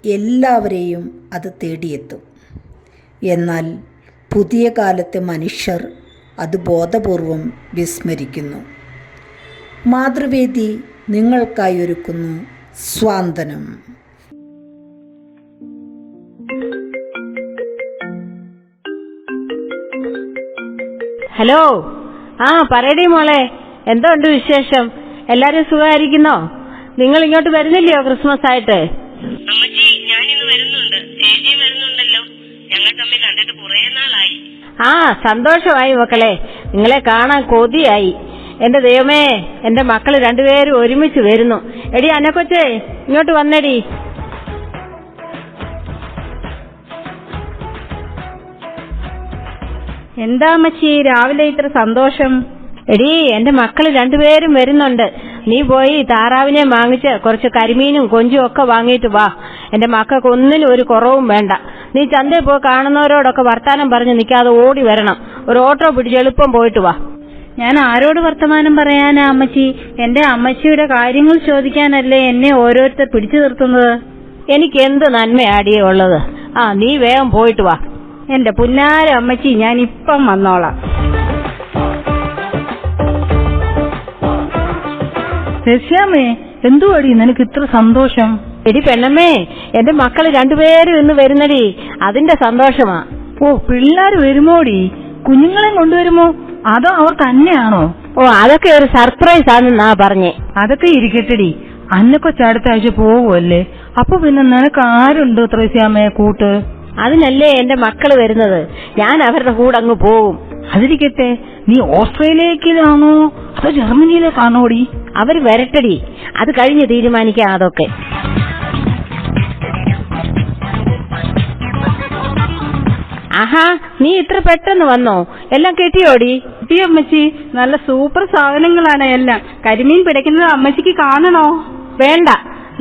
എല്ലാവരെയും അത് തേടിയെത്തും. എന്നാൽ പുതിയ കാലത്തെ മനുഷ്യർ അത് ബോധപൂർവം വിസ്മരിക്കുന്നു. മാതൃവേദി നിങ്ങൾക്കായി ഒരുക്കുന്നു സ്വാന്തനം. ഹലോ, പറയടി മോളെ, എന്തോ ഉണ്ട് വിശേഷം? എല്ലാരും സുഖമായിരിക്കുന്നോ? നിങ്ങൾ ഇങ്ങോട്ട് വരുന്നില്ലയോ ക്രിസ്മസ് ആയിട്ട്? അമ്മച്ചി, ഞാനിന്ന് വരുന്നുണ്ട്. ചേച്ചിയും വരുന്നുണ്ടല്ലോ. ഞങ്ങൾ തമ്മിൽ കണ്ടിട്ട് കുറേ നാളായി. സന്തോഷമായി മക്കളെ, നിങ്ങളെ കാണാൻ കൊതിയായി. എന്റെ ദൈവമേ, എന്റെ മക്കള് രണ്ടുപേരും ഒരുമിച്ച് വരുന്നു. എടി അന്നക്കൊച്ചേ, ഇങ്ങോട്ട് വന്നെടി. എന്താ അമ്മച്ചി രാവിലെ ഇത്ര സന്തോഷം? എടി, എന്റെ മക്കള് രണ്ടുപേരും വരുന്നുണ്ട്. നീ പോയി താറാവിനെ വാങ്ങിച്ച് കുറച്ച് കരിമീനും കൊഞ്ചും ഒക്കെ വാങ്ങിയിട്ട് വാ. എന്റെ മക്കൾക്ക് ഒന്നിനും ഒരു കുറവും വേണ്ട. നീ ചന്തയിൽ പോയി കാണുന്നവരോടൊക്കെ വർത്താനം പറഞ്ഞ് നിൽക്കാതെ ഓടി വരണം. ഒരു ഓട്ടോ പിടിച്ച് എളുപ്പം പോയിട്ട് വാ. ഞാൻ ആരോട് വർത്തമാനം പറയാനാ അമ്മച്ചി? എന്റെ അമ്മച്ചിയുടെ കാര്യങ്ങൾ ചോദിക്കാനല്ലേ എന്നെ ഓരോരുത്തർ പിടിച്ചു നിർത്തുന്നത്? എനിക്ക് എന്ത് നന്മയാടിയേ ഉള്ളത്? നീ വേഗം പോയിട്ട് വാ. എന്റെ പുന്നാര അമ്മച്ചി, ഞാൻ ഇപ്പം വന്നോളാം. രശ്യാമേ, എന്തുവാടി നിനക്ക് ഇത്ര സന്തോഷം? എടി പെണ്ണമ്മേ, എന്റെ മക്കള് രണ്ടുപേരും ഇന്ന് വരുന്നടി, അതിന്റെ സന്തോഷമാ. പിള്ളേര് വരുമോടി? കുഞ്ഞുങ്ങളെ കൊണ്ടുവരുമോ അതോ അവർ തന്നെയാണോ? അതൊക്കെ ഒരു സർപ്രൈസ് ആണെന്നാ പറഞ്ഞേ. അതൊക്കെ ഇരിക്കട്ടെടി, അന്നക്കൊച്ച അടുത്ത ആഴ്ച പോകുമല്ലേ? അപ്പൊ പിന്നെ നിനക്ക് ആരുണ്ട് ത്രേസ്യാമ്മയെ കൂട്ട്? അതിനല്ലേ എന്റെ മക്കള് വരുന്നത്, ഞാൻ അവരുടെ കൂടെ അങ്ങ് പോകും. അതിരിക്കട്ടെ, നീ ഓസ്ട്രേലിയയിലേക്കാണോ അതോ ജർമ്മനിയിലേക്കാണോടി? അവര് വരട്ടടി, അത് കഴിഞ്ഞ് തീരുമാനിക്കാം അതൊക്കെ. നീ ഇത്ര പെട്ടെന്ന് വന്നോ? എല്ലാം കെട്ടിയോടി? അമ്മച്ചി, നല്ല സൂപ്പർ സാധനങ്ങളാണ് എല്ലാം. കരിമീൻ പിടയ്ക്കുന്നത് അമ്മച്ചിക്ക് കാണണോ? വേണ്ട,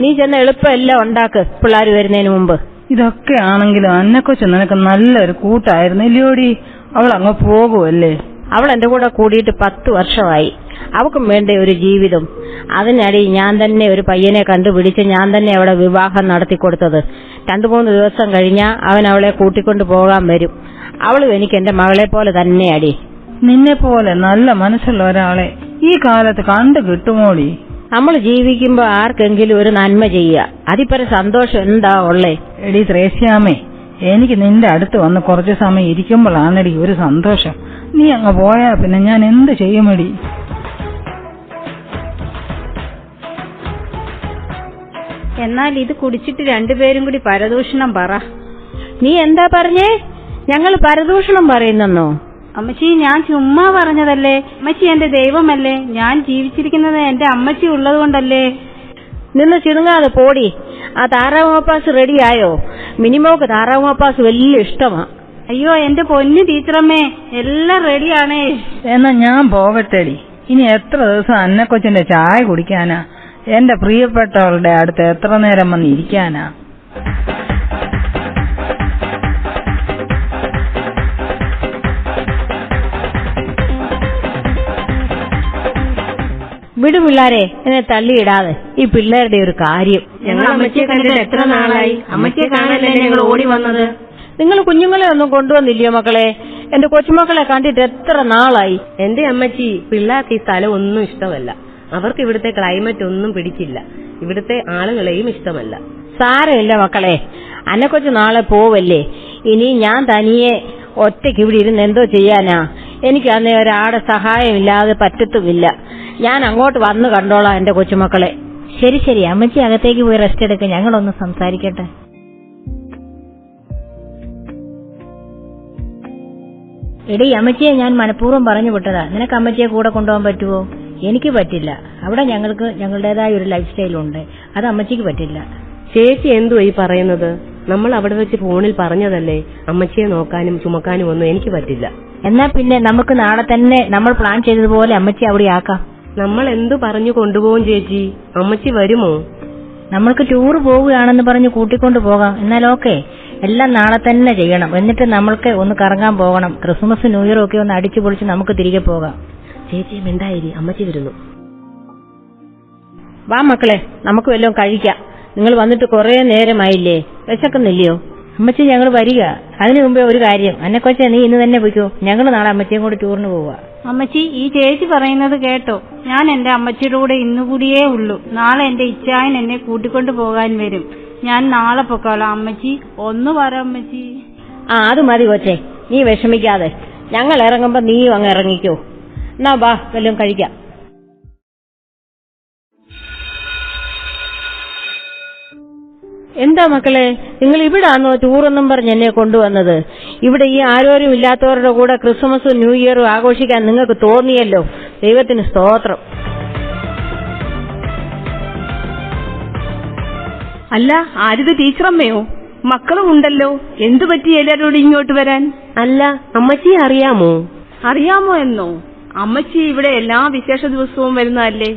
നീ ചെന്ന് എളുപ്പം എല്ലാം ഉണ്ടാക്ക്, പിള്ളേര് വരുന്നതിന് മുമ്പ്. ഇതൊക്കെ ആണെങ്കിലും അന്നക്കൊച്ച് നിനക്ക് നല്ലൊരു കൂട്ടായിരുന്നില്ലയോടി? അവൾ അങ്ങ് പോകുമല്ലേ? അവൾ എന്റെ കൂടെ കൂടിയിട്ട് 10 വർഷമായി. അവക്കും വേണ്ട ഒരു ജീവിതം. അതിനടി ഞാൻ തന്നെ ഒരു പയ്യനെ കണ്ടുപിടിച്ച് ഞാൻ തന്നെ അവിടെ വിവാഹം നടത്തിക്കൊടുത്തത്. 2-3 ദിവസം കഴിഞ്ഞാ അവൻ അവളെ കൂട്ടിക്കൊണ്ട് പോകാൻ വരും. അവളും എനിക്ക് എന്റെ മകളെ പോലെ തന്നെ അടി. നിന്നെ പോലെ നല്ല മനസ്സുള്ള ഒരാളെ ഈ കാലത്ത് കണ്ടു കിട്ടുമോടി? നമ്മൾ ജീവിക്കുമ്പോ ആർക്കെങ്കിലും ഒരു നന്മ ചെയ്യുക, അതിപ്പോ സന്തോഷം എന്താ ഉള്ളേ? എടി ത്രേസ്യാമേ, എനിക്ക് നിന്റെ അടുത്ത് വന്ന് കുറച്ചു സമയം ഇരിക്കുമ്പോഴാണെടി ഒരു സന്തോഷം. നീ അങ്ങ് പോയാ പിന്നെ ഞാൻ എന്ത് ചെയ്യുമെടി? എന്നാൽ ഇത് കുടിച്ചിട്ട് രണ്ടുപേരും കൂടി പരദൂഷണം പറ. നീ എന്താ പറഞ്ഞേ? ഞങ്ങൾ പരദൂഷണം പറയുന്നെന്നോ? അമ്മച്ചി, ഞാൻ ചുമ്മാ പറഞ്ഞതല്ലേ. അമ്മച്ചി എന്റെ ദൈവമല്ലേ. ഞാൻ ജീവിച്ചിരിക്കുന്നത് എന്റെ അമ്മച്ചി ഉള്ളത് കൊണ്ടല്ലേ. നിന്ന് ചിണുങ്ങാതെ പോടി. താറാവ് മപ്പാസ് റെഡിയായോ? മിനിമോക്ക് താറാവ് മപ്പാസ് വലിയ ഇഷ്ടമാ. അയ്യോ എന്റെ പൊന്നു ടീച്ചറമ്മേ, എല്ലാം റെഡിയാണേ. എന്നാ ഞാൻ പോകട്ടെടി. ഇനി എത്ര ദിവസം അന്നക്കൊച്ചിന്റെ ചായ കുടിക്കാനാ? എന്റെ പ്രിയപ്പെട്ടവളുടെ അടുത്ത് എത്ര നേരം വന്ന് ഇരിക്കാനാ? വിടു പിള്ളാരെ, എന്നെ തള്ളിയിടാതെ. ഈ പിള്ളേരുടെ ഒരു കാര്യം. ഞങ്ങൾ അമ്മച്ചിയെ കണ്ടിട്ട് എത്ര നാളായി. അമ്മച്ചിയെ കാണാനല്ലേ ഞങ്ങൾ ഓടി വന്നത്. നിങ്ങൾ കുഞ്ഞുങ്ങളെ ഒന്നും കൊണ്ടുവന്നില്ലയോ മക്കളെ? എന്റെ കൊച്ചുമക്കളെ കണ്ടിട്ട് എത്ര നാളായി. എന്റെ അമ്മച്ചി, പിള്ളേർക്ക് ഈ സ്ഥലം ഒന്നും ഇഷ്ടമല്ല. അവർക്ക് ഇവിടുത്തെ ക്ലൈമറ്റ് ഒന്നും പിടിക്കില്ല. ഇവിടുത്തെ ആളുകളെയും ഇഷ്ടമല്ല. സാരമില്ല മക്കളെ, അന്നക്കൊച്ചു നാളെ പോവല്ലേ. ഇനി ഞാൻ തനിയെ ഒറ്റയ്ക്ക് ഇവിടെ ഇരുന്ന് എന്തോ ചെയ്യാനാ? എനിക്ക് അന്നേ ഒരാടെ സഹായമില്ലാതെ പറ്റത്തുമില്ല. ഞാൻ അങ്ങോട്ട് വന്ന് കണ്ടോളാം എന്റെ കൊച്ചുമക്കളെ. ശരി ശരി, അമ്മച്ചി അകത്തേക്ക് പോയി റെസ്റ്റ് എടുക്കുക, ഞങ്ങളൊന്ന് സംസാരിക്കട്ടെ. എടി, അമ്മച്ചിയെ ഞാൻ മനഃപൂർവ്വം പറഞ്ഞു വിട്ടതാ. നിനക്ക് അമ്മച്ചിയെ കൂടെ കൊണ്ടുപോകാൻ പറ്റുമോ? എനിക്ക് പറ്റില്ല. അവിടെ ഞങ്ങൾക്ക് ഞങ്ങളുടേതായ ഒരു ലൈഫ് സ്റ്റൈലുണ്ട്, അത് അമ്മച്ചിക്ക് പറ്റില്ല. ചേച്ചി എന്തുവാ ഈ പറയുന്നത്? നമ്മൾ അവിടെ വെച്ച് ഫോണിൽ പറഞ്ഞതല്ലേ അമ്മച്ചിയെ നോക്കാനും ചുമക്കാനും ഒന്നും എനിക്ക് പറ്റില്ല. എന്നാ പിന്നെ നമുക്ക് നാളെ തന്നെ നമ്മൾ പ്ലാൻ ചെയ്തതുപോലെ അമ്മച്ചി അവിടെ ആക്കാം. നമ്മൾ എന്തു പറഞ്ഞു കൊണ്ടുപോകും ചേച്ചി? അമ്മച്ചി വരുമോ? നമ്മൾക്ക് ടൂർ പോവുകയാണെന്ന് പറഞ്ഞ് കൂട്ടിക്കൊണ്ട് പോകാം. എന്നാൽ ഓക്കെ, എല്ലാം നാളെ തന്നെ ചെയ്യണം. എന്നിട്ട് നമ്മൾക്ക് ഒന്ന് കറങ്ങാൻ പോകണം. ക്രിസ്മസ് ന്യൂ ഇയർ ഒക്കെ ഒന്ന് അടിച്ചു പൊളിച്ച് നമുക്ക് തിരികെ പോകാം. ചേച്ചി മിണ്ടായിരി, അമ്മച്ചി വരുന്നു. വാ മക്കളെ, നമുക്ക് വല്ലതും കഴിക്കാം. നിങ്ങൾ വന്നിട്ട് കുറേ നേരമായില്ലേ, വിശക്കുന്നില്ലയോ? അമ്മച്ചി ഞങ്ങൾ വരിക. അതിനു മുമ്പേ ഒരു കാര്യം, അന്നക്കൊച്ച നീ ഇന്ന് തന്നെ പോയിക്കോ. ഞങ്ങൾ നാളെ അമ്മച്ചിയും കൂടി ടൂറിന് പോവുക. അമ്മച്ചി, ഈ ചേച്ചി പറയുന്നത് കേട്ടോ? ഞാൻ എന്റെ അമ്മച്ചിയുടെ കൂടെ ഇന്നുകൂടിയേ ഉള്ളൂ. നാളെ എന്റെ ഇച്ചായൻ എന്നെ കൂട്ടിക്കൊണ്ട് പോകാൻ വരും. ഞാൻ നാളെ പൊക്കോളാം. അമ്മച്ചി ഒന്ന് പറ അമ്മച്ചി. അത് മതി കൊച്ചേ, നീ വിഷമിക്കാതെ. ഞങ്ങൾ ഇറങ്ങുമ്പോ നീയും അങ്ങ് ഇറങ്ങിക്കോ. എന്നാ ബാ, വല്ലതും കഴിക്കാം. എന്താ മക്കളെ, നിങ്ങൾ ഇവിടാണോ ടൂറെന്നും പറഞ്ഞ് എന്നെ കൊണ്ടുവന്നത്? ഇവിടെ ഈ ആരോരും ഇല്ലാത്തവരുടെ കൂടെ ക്രിസ്മസും ന്യൂ ഇയറും ആഘോഷിക്കാൻ നിങ്ങൾക്ക് തോന്നിയല്ലോ. ദൈവത്തിന് സ്തോത്രം. അല്ല, ആരിത് ടീച്ചറമ്മയോ? മക്കളും ഉണ്ടല്ലോ. എന്തു പറ്റി എല്ലാവരോടും ഇങ്ങോട്ട് വരാൻ? അല്ല, അമ്മച്ചിയെ അറിയാമോ? അറിയാമോ എന്നോ? അമ്മച്ചി ഇവിടെ എല്ലാ വിശേഷ ദിവസവും വരുന്നതല്ലേ.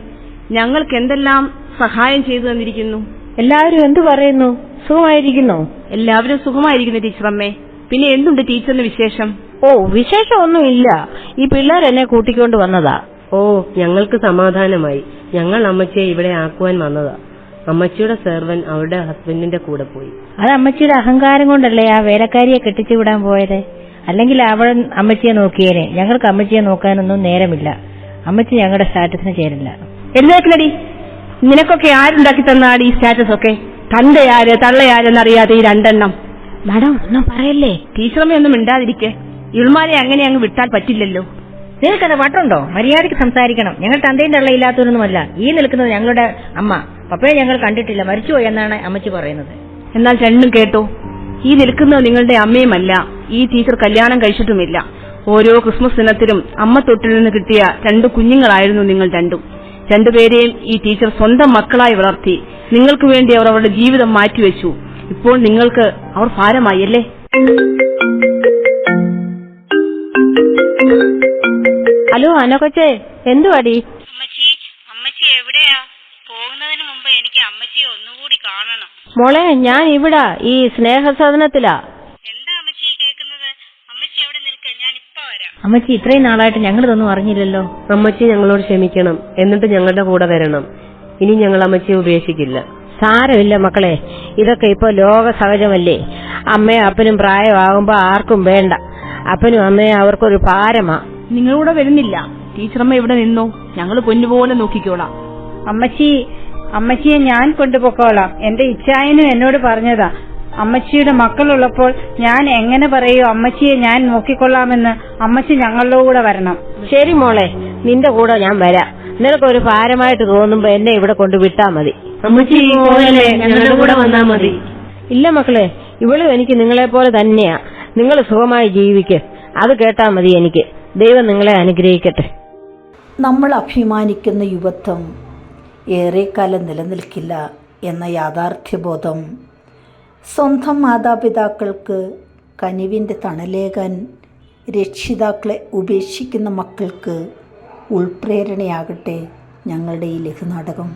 ഞങ്ങൾക്ക് എന്തെല്ലാം സഹായം ചെയ്തു തന്നിരിക്കുന്നു. എല്ലാവരും എന്തു പറയുന്നു? സുഖമായിരിക്കുന്നോ? എല്ലാവരും സുഖമായിരിക്കുന്നു ടീച്ചറമ്മേ. പിന്നെ എന്തുണ്ട് ടീച്ചറിന് വിശേഷം? വിശേഷമൊന്നും ഇല്ല. ഈ പിള്ളേർ എന്നെ കൂട്ടിക്കൊണ്ട് വന്നതാ. ഞങ്ങൾക്ക് സമാധാനമായി. ഞങ്ങൾ അമ്മച്ചിയെ ഇവിടെ ആക്കുവാൻ വന്നതാ. അമ്മച്ചിയുടെ സെർവൻ അവരുടെ ഹസ്ബൻഡിന്റെ കൂടെ പോയി. അത് അമ്മച്ചിയുടെ അഹങ്കാരം കൊണ്ടല്ലേ ആ വേലക്കാരിയെ കെട്ടിച്ചു വിടാൻ പോയത്. അല്ലെങ്കിൽ അവൾ അമ്മച്ചിയെ നോക്കിയേനെ. ഞങ്ങൾക്ക് അമ്മച്ചിയെ നോക്കാനൊന്നും നേരമില്ല. അമ്മച്ചി ഞങ്ങളുടെ സ്റ്റാറ്റസിന് ചേരില്ല. എഴുന്നേക്കലടി. നിനക്കൊക്കെ ആരുണ്ടാക്കി തന്നാടി ഈ സ്റ്റാറ്റസ് ഒക്കെ? തന്തയാര് തള്ളയാരെന്നറിയാതെ ഈ രണ്ടെണ്ണം. മാഡം ഒന്നും പറയല്ലേ. ടീച്ചറമ്മയൊന്നും മിണ്ടാതിരിക്കെ. ഇൾമാരെ അങ്ങനെ അങ്ങ് വിട്ടാൽ പറ്റില്ലല്ലോ. നിങ്ങൾക്കത് വട്ടുണ്ടോ? മര്യാദയ്ക്ക് സംസാരിക്കണം. ഞങ്ങൾ തന്തയും തള്ളയില്ലാത്തവരൊന്നുമല്ല. ഈ നിൽക്കുന്നത് ഞങ്ങളുടെ അമ്മ. പപ്പയെ ഞങ്ങൾ കണ്ടിട്ടില്ല, മരിച്ചുപോയി എന്നാണ് അമ്മച്ചി പറയുന്നത്. എന്നാൽ രണ്ടും കേട്ടോ. ഈ നിൽക്കുന്നത് നിങ്ങളുടെ അമ്മയുമല്ല. ഈ ടീച്ചർ കല്യാണം കഴിച്ചിട്ടുമില്ല. ഓരോ ക്രിസ്മസ് ദിനത്തിലും അമ്മ തൊട്ടിൽ നിന്ന് കിട്ടിയ 2 കുഞ്ഞുങ്ങളായിരുന്നു നിങ്ങൾ രണ്ടും. രണ്ടുപേരെയും ഈ ടീച്ചർ സ്വന്തം മക്കളായി വളർത്തി. നിങ്ങൾക്ക് വേണ്ടി അവർ അവരുടെ ജീവിതം മാറ്റിവെച്ചു. ഇപ്പോൾ നിങ്ങൾക്ക് അവർ ഭാരമായി അല്ലേ? ഹലോ അനക്കൊച്ചേ, എന്തുവാടി? അമ്മച്ചി എവിടെയാ? പോകുന്നതിന് മുമ്പ് എനിക്ക് അമ്മച്ചിയെ ഒന്നുകൂടി കാണണം. മോളെ, ഞാൻ ഇവിടെ ഈ സ്നേഹസദനത്തിലാ. എന്താ അമ്മച്ചി കേൾക്കുന്നത്? അമ്മച്ചി എവിടെ നിൽക്കുക? ഞാൻ ഇപ്പൊ വരാം. അമ്മച്ചി ഇത്രയും നാളായിട്ട് ഞങ്ങളിതൊന്നും അറിഞ്ഞില്ലല്ലോ. അമ്മച്ചി ഞങ്ങളോട് ക്ഷമിക്കണം. എന്നിട്ട് ഞങ്ങളുടെ കൂടെ വരണം. ഇനി ഞങ്ങൾ അമ്മച്ചിയെ ഉപേക്ഷിക്കില്ല. സാരമില്ല മക്കളെ, ഇതൊക്കെ ഇപ്പൊ ലോക സഹജമല്ലേ. അമ്മയും അപ്പനും പ്രായമാകുമ്പോ ആർക്കും വേണ്ട. അപ്പനും അമ്മയും അവർക്കൊരു ഭാരമാ. നിങ്ങളൂടെ വരുന്നില്ല. ടീച്ചറമ്മ ഇവിടെ നിന്നോ, ഞങ്ങൾ പൊന്നുപോലെ നോക്കിക്കോളാം. അമ്മച്ചിയെ ഞാൻ കൊണ്ടുപോക്കോളാം. എന്റെ ഇച്ചായനും എന്നോട് പറഞ്ഞതാ. അമ്മച്ചിയുടെ മക്കളുള്ളപ്പോൾ ഞാൻ എങ്ങനെ പറയൂ അമ്മച്ചിയെ ഞാൻ നോക്കിക്കൊള്ളാമെന്ന്? അമ്മച്ചി ഞങ്ങളുടെ കൂടെ വരണം. ശരി മോളെ, നിന്റെ കൂടെ ഞാൻ വരാം. നിനക്കൊരു ഭാരമായിട്ട് തോന്നുമ്പോ എന്നെ ഇവിടെ കൊണ്ട് വിട്ടാ മതി. അമ്മച്ചി ഞങ്ങളുടെ കൂടെ വന്നാ മതി. ഇല്ല മക്കളെ, ഇവളും എനിക്ക് നിങ്ങളെ പോലെ തന്നെയാ. നിങ്ങൾ സുഖമായി ജീവിക്ക്. അത് കേട്ടാ മതി എനിക്ക്. ദൈവം നിങ്ങളെ അനുഗ്രഹിക്കട്ടെ. നമ്മൾ അഭിമാനിക്കുന്ന യുവത്വം ഏറെക്കാലം നിലനിൽക്കില്ല എന്ന യാഥാർത്ഥ്യബോധം സ്വന്തം മാതാപിതാക്കൾക്ക് കനിവിൻ്റെ തണലേകാൻ രക്ഷിതാക്കളെ ഉപേക്ഷിക്കുന്ന മക്കൾക്ക് ഉൾപ്രേരണയാകട്ടെ ഞങ്ങളുടെ ഈ ലഘുനാടകം.